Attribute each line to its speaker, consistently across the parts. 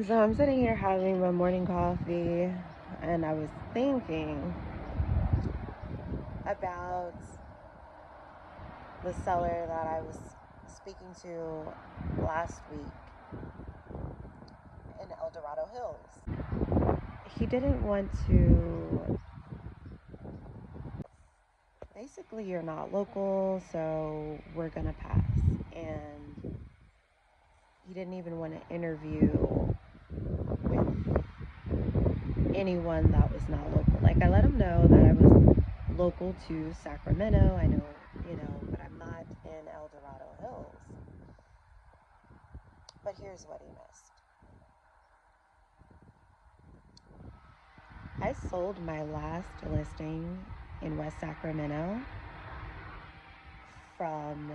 Speaker 1: So I'm sitting here having my morning coffee, and I was thinking about the seller that I was speaking to last week in Dorado Hills. He didn't want to, basically, you're not local, so we're gonna pass. And he didn't even want to interview with anyone that was not local. Like, I let him know that I was local to Sacramento. I know, but I'm not in Dorado Hills. But here's what he missed. I sold my last listing in West Sacramento from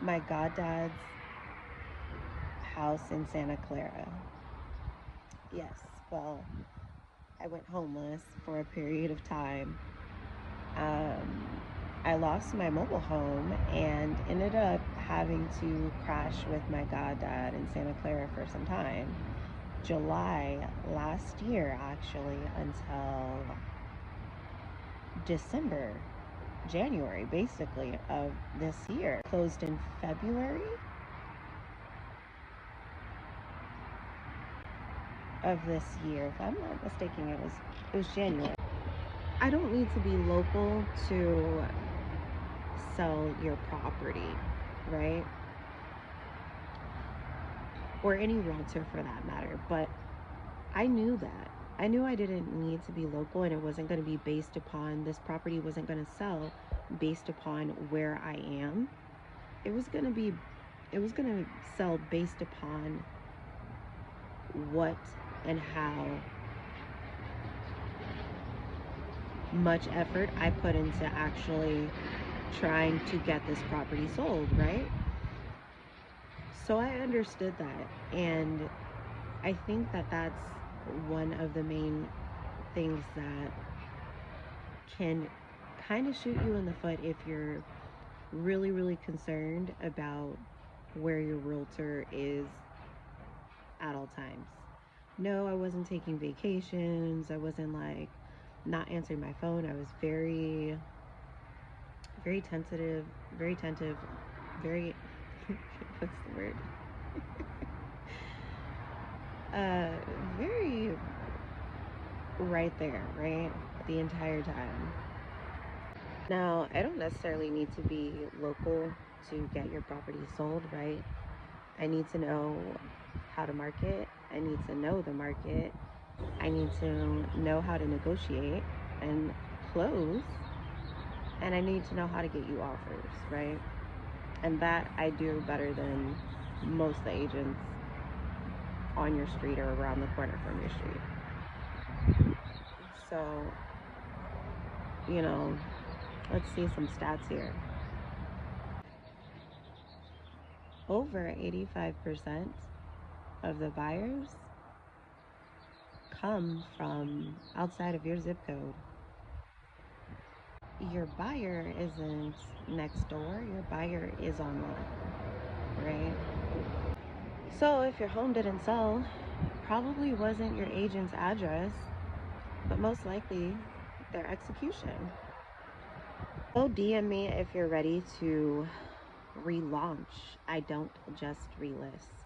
Speaker 1: my Goddad's house in Santa Clara. Yes, well, I went homeless for a period of time. I lost my mobile home and ended up having to crash with my Goddad in Santa Clara for some time. July last year, actually, until January, basically, of this year. Closed in February of this year. If I'm not mistaken, it was January. I don't need to be local to sell your property, right? Or any realtor for that matter. But I knew that. I knew I didn't need to be local, and it wasn't going to be based upon, this property wasn't going to sell based upon where I am. It was going to sell based upon what and how much effort I put into actually trying to get this property sold, right? So I understood that, and I think that that's one of the main things that can kind of shoot you in the foot if you're really, really concerned about where your realtor is at all times. No, I wasn't taking vacations. I wasn't like not answering my phone. I was very, very tentative, very attentive, very, what's the word? Very right there, right? The entire time. Now, I don't necessarily need to be local to get your property sold, right? I need to know how to market. I need to know the market. I need to know how to negotiate and close. And I need to know how to get you offers, right? And that I do better than most of the agents on your street or around the corner from your street. So, let's see some stats here. Over 85% of the buyers come from outside of your zip code. Your buyer isn't next door, your buyer is online, right? So if your home didn't sell, probably wasn't your agent's address, but most likely their execution. So DM me if you're ready to relaunch. I don't just relist.